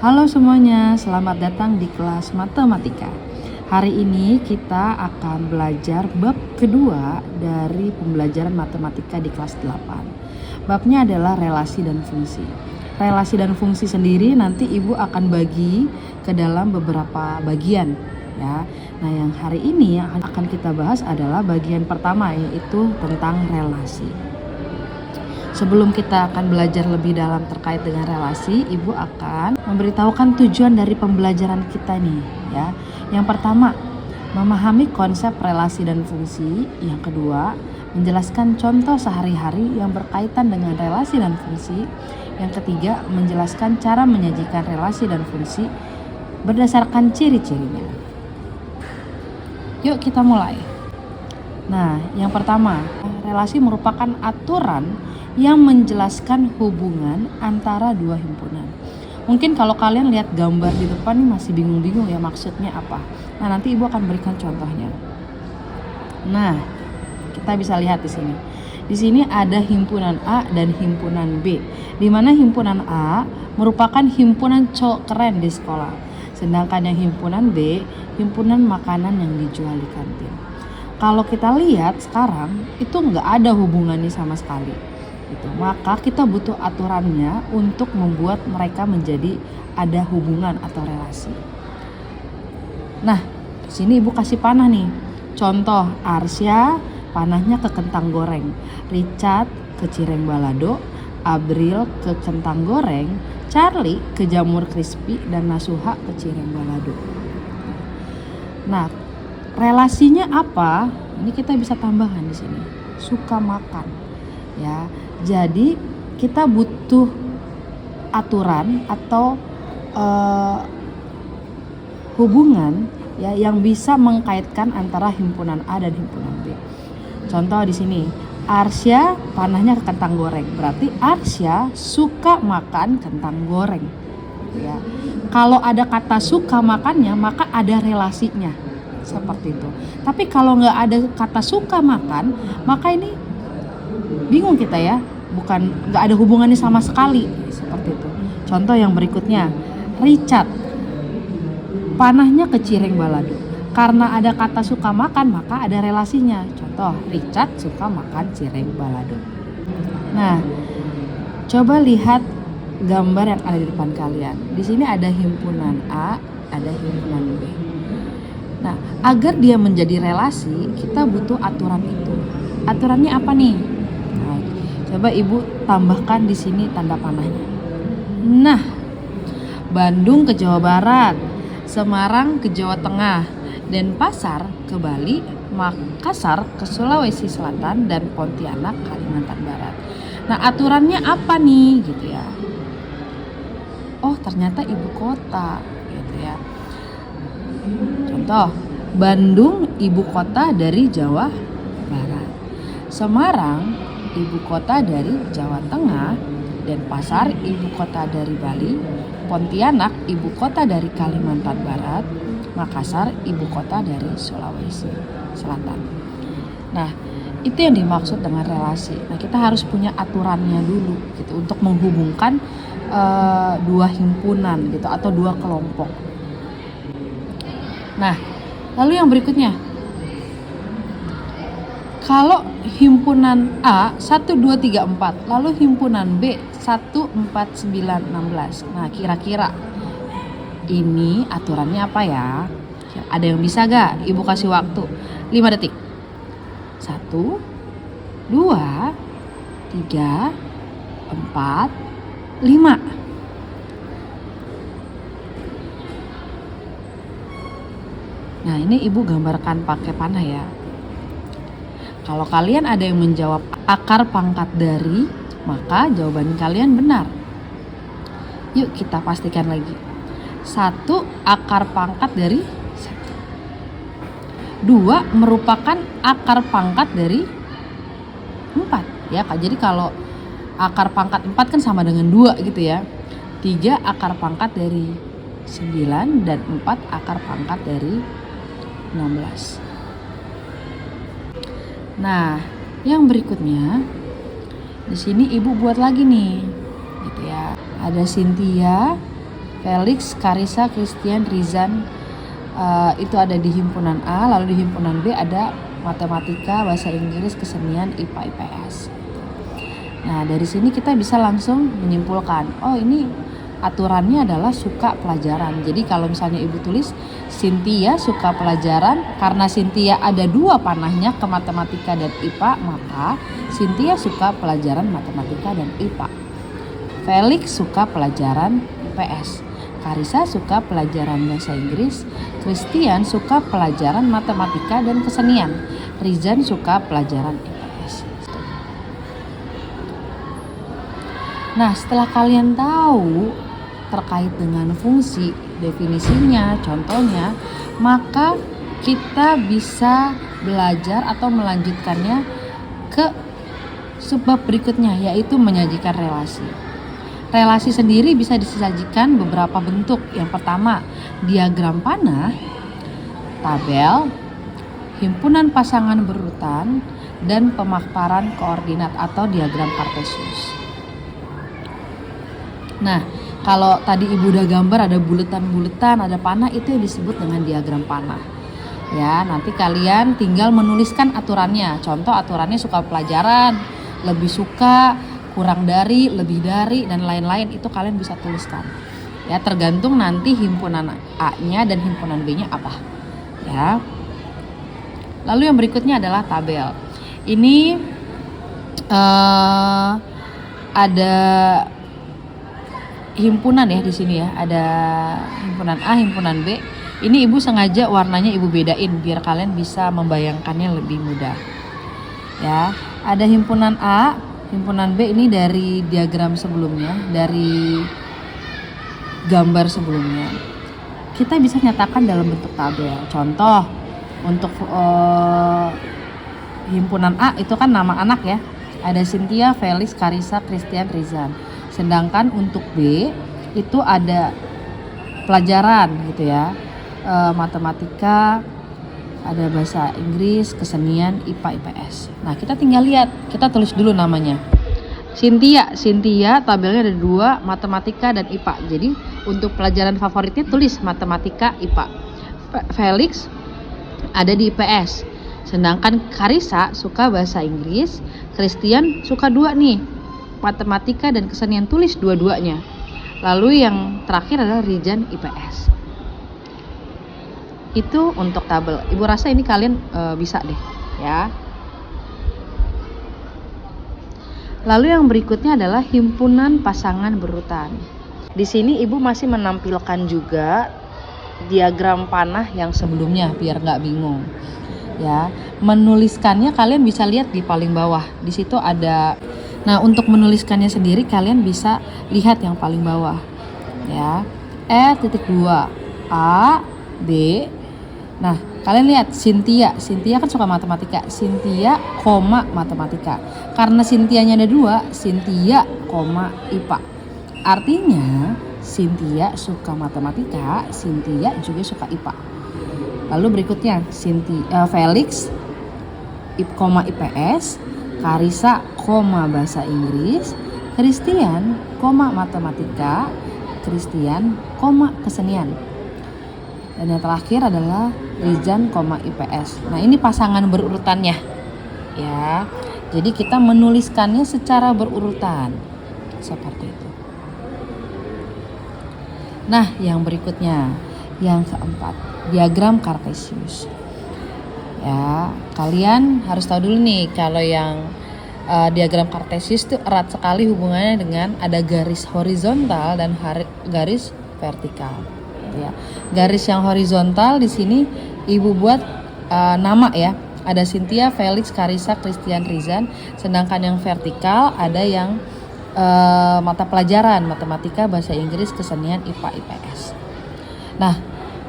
Halo semuanya, selamat datang di kelas matematika. Hari ini kita akan belajar bab kedua dari pembelajaran matematika di kelas 8. Babnya adalah relasi dan fungsi. Relasi dan fungsi sendiri nanti Ibu akan bagi ke dalam beberapa bagian ya. Nah, yang hari ini yang akan kita bahas adalah bagian pertama, yaitu tentang relasi. Sebelum kita akan belajar lebih dalam terkait dengan relasi, Ibu akan memberitahukan tujuan dari pembelajaran kita nih ya. Yang pertama, memahami konsep relasi dan fungsi. Yang kedua, menjelaskan contoh sehari-hari yang berkaitan dengan relasi dan fungsi. Yang ketiga, menjelaskan cara menyajikan relasi dan fungsi berdasarkan ciri-cirinya. Yuk kita mulai. Nah, yang pertama, relasi merupakan aturan yang menjelaskan hubungan antara dua himpunan. Mungkin kalau kalian lihat gambar di depan nih masih bingung-bingung ya maksudnya apa. Nah, nanti Ibu akan berikan contohnya. Nah, kita bisa lihat di sini. Di sini ada himpunan A dan himpunan B. Di mana himpunan A merupakan himpunan cowok keren di sekolah. Sedangkan yang himpunan B, himpunan makanan yang dijual di kantin. Kalau kita lihat sekarang itu nggak ada hubungannya sama sekali. Gitu. Maka kita butuh aturannya untuk membuat mereka menjadi ada hubungan atau relasi. Nah, di sini Ibu kasih panah nih. Contoh, Arsya panahnya ke kentang goreng, Richard ke cireng balado, Abril ke kentang goreng, Charlie ke jamur crispy, dan Nasuha ke cireng balado. Nah, relasinya apa? Ini kita bisa tambahkan di sini. Suka makan. Ya. Jadi kita butuh aturan atau hubungan ya yang bisa mengkaitkan antara himpunan A dan himpunan B. Contoh di sini, Arsya panahnya ke kentang goreng. Berarti Arsya suka makan kentang goreng. Ya. Kalau ada kata suka makannya, maka ada relasinya. Seperti itu. Tapi kalau nggak ada kata suka makan, maka ini bingung kita ya, nggak ada hubungannya sama sekali, seperti itu. Contoh yang berikutnya, Richard panahnya ke cireng balado. Karena ada kata suka makan, maka ada relasinya. Contoh, Richard suka makan cireng balado. Nah, coba lihat gambar yang ada di depan kalian. Di sini ada himpunan A, ada himpunan B. Nah, agar dia menjadi relasi, kita butuh aturan itu. Aturannya apa nih? Nah, coba Ibu tambahkan di sini tanda panahnya. Nah, Bandung ke Jawa Barat, Semarang ke Jawa Tengah, Denpasar ke Bali, Makassar ke Sulawesi Selatan, dan Pontianak Kalimantan Barat. Nah, aturannya apa nih gitu ya? Oh, ternyata ibu kota gitu ya. Contoh, Bandung ibu kota dari Jawa Barat, Semarang ibu kota dari Jawa Tengah, Denpasar ibu kota dari Bali, Pontianak ibu kota dari Kalimantan Barat, Makassar ibu kota dari Sulawesi Selatan. Nah, itu yang dimaksud dengan relasi. Nah, kita harus punya aturannya dulu gitu untuk menghubungkan dua himpunan gitu atau dua kelompok. Nah, lalu yang berikutnya, kalau himpunan A 1, 2, 3, 4, lalu himpunan B 1, 4, 9, 16. Nah, kira-kira ini aturannya apa ya? Ada yang bisa gak? Ibu kasih waktu 5 detik. 1, 2, 3, 4, 5. Nah, ini Ibu gambarkan pakai panah ya. Kalau kalian ada yang menjawab akar pangkat dari, maka jawaban kalian benar. Yuk kita pastikan lagi. 1 akar pangkat dari 1. 2 merupakan akar pangkat dari 4. Ya, jadi kalau akar pangkat 4 kan sama dengan 2 gitu ya. 3 akar pangkat dari 9 dan 4 akar pangkat dari 16. Nah, yang berikutnya di sini Ibu buat lagi nih, gitu ya. Ada Cynthia, Felix, Karissa, Christian, Rizan itu ada di himpunan A. Lalu di himpunan B ada matematika, bahasa Inggris, kesenian, IPA, IPS. Nah dari sini kita bisa langsung menyimpulkan, oh ini aturannya adalah suka pelajaran. Jadi kalau misalnya ibu tulis Cynthia suka pelajaran, karena Cynthia ada 2 panahnya ke matematika dan IPA, maka Cynthia suka pelajaran matematika dan IPA. Felix suka pelajaran IPS. Karissa suka pelajaran bahasa Inggris. Christian suka pelajaran matematika dan kesenian. Rizan suka pelajaran IPS. Nah setelah kalian tahu terkait dengan fungsi, definisinya, contohnya, maka kita bisa belajar atau melanjutkannya ke subbab berikutnya, yaitu menyajikan relasi. Relasi sendiri bisa disajikan beberapa bentuk. Yang pertama, diagram panah, tabel, himpunan pasangan berurutan, dan pemaparan koordinat atau diagram Kartesius. Nah, kalau tadi ibu udah gambar ada buletan-buletan, ada panah, itu yang disebut dengan diagram panah. Ya, nanti kalian tinggal menuliskan aturannya. Contoh aturannya suka pelajaran, lebih suka, kurang dari, lebih dari, dan lain-lain, itu kalian bisa tuliskan. Ya, tergantung nanti himpunan A-nya dan himpunan B-nya apa. Ya. Lalu yang berikutnya adalah tabel. Ini ada himpunan ya di sini ya, ada himpunan A, himpunan B. Ini ibu sengaja warnanya ibu bedain biar kalian bisa membayangkannya lebih mudah. Ya, ada himpunan A, himpunan B ini dari diagram sebelumnya, dari gambar sebelumnya. Kita bisa nyatakan dalam bentuk tabel. Contoh untuk himpunan A itu kan nama anak ya. Ada Cynthia, Felix, Karissa, Christian, Rizan. Sedangkan untuk B itu ada pelajaran gitu ya, matematika, ada bahasa Inggris, kesenian, IPA, IPS. Nah kita tinggal lihat, kita tulis dulu namanya. Cynthia tabelnya ada 2, matematika dan IPA. Jadi untuk pelajaran favoritnya tulis matematika, IPA. Felix ada di IPS. Sedangkan Karissa suka bahasa Inggris, Christian suka 2 nih, matematika dan kesenian, tulis dua-duanya. Lalu yang terakhir adalah Rizan, IPS. Itu untuk tabel. Ibu rasa ini kalian bisa deh ya. Lalu yang berikutnya adalah himpunan pasangan berurutan. Di sini ibu masih menampilkan juga diagram panah yang sebelumnya biar nggak bingung. Ya, menuliskannya kalian bisa lihat di paling bawah. Di situ ada. Nah, untuk menuliskannya sendiri kalian bisa lihat yang paling bawah. Ya. E.2 A B. Nah, kalian lihat Cynthia kan suka matematika. Cynthia, matematika. Karena Cynthia-nya ada 2, Cynthia, IPA. Artinya Cynthia suka matematika, Cynthia juga suka IPA. Lalu berikutnya Felix, IPS, Karissa, bahasa Inggris, Christian, matematika, Christian, kesenian. Dan yang terakhir adalah Rizan, IPS. Nah ini pasangan berurutannya ya. Jadi kita menuliskannya secara berurutan seperti itu. Nah yang berikutnya, yang keempat, diagram Kartesius. Ya, kalian harus tahu dulu nih kalau yang diagram Kartesius itu erat sekali hubungannya dengan ada garis horizontal dan garis vertikal. Ya. Garis yang horizontal di sini ibu buat nama ya. Ada Cynthia, Felix, Karissa, Christian, Rizan. Sedangkan yang vertikal ada yang mata pelajaran matematika, bahasa Inggris, kesenian, IPA, IPS. Nah,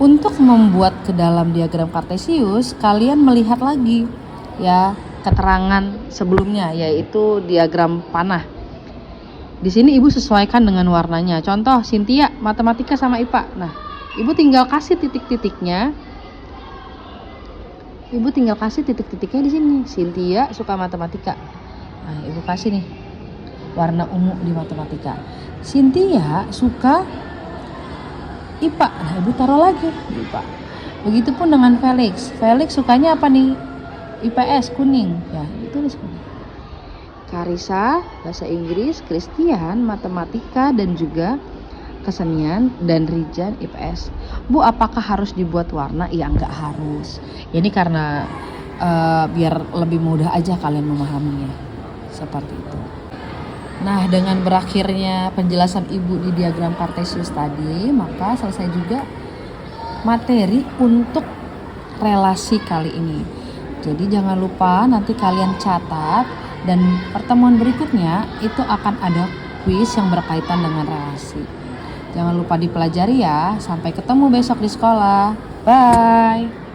untuk membuat ke dalam diagram Kartesius, kalian melihat lagi ya keterangan sebelumnya, yaitu diagram panah. Di sini ibu sesuaikan dengan warnanya. Contoh Cynthia matematika sama IPA. Nah, ibu tinggal kasih titik-titiknya. Ibu tinggal kasih titik-titiknya di sini. Cynthia suka matematika. Nah, ibu kasih nih warna ungu di matematika. Cynthia suka IPA. Nah, Ibu taruh lagi di IPA. Begitupun dengan Felix. Felix sukanya apa nih? IPS, kuning. Ya, ditulis kuning. Karissa, bahasa Inggris, Christian, matematika, dan juga kesenian, dan Rijan IPS. Bu, apakah harus dibuat warna? Ya, enggak harus. Ini karena biar lebih mudah aja kalian memahaminya. Seperti itu. Nah, dengan berakhirnya penjelasan Ibu di diagram Cartesius tadi, maka selesai juga materi untuk relasi kali ini. Jadi jangan lupa nanti kalian catat, dan pertemuan berikutnya itu akan ada kuis yang berkaitan dengan relasi. Jangan lupa dipelajari ya. Sampai ketemu besok di sekolah. Bye.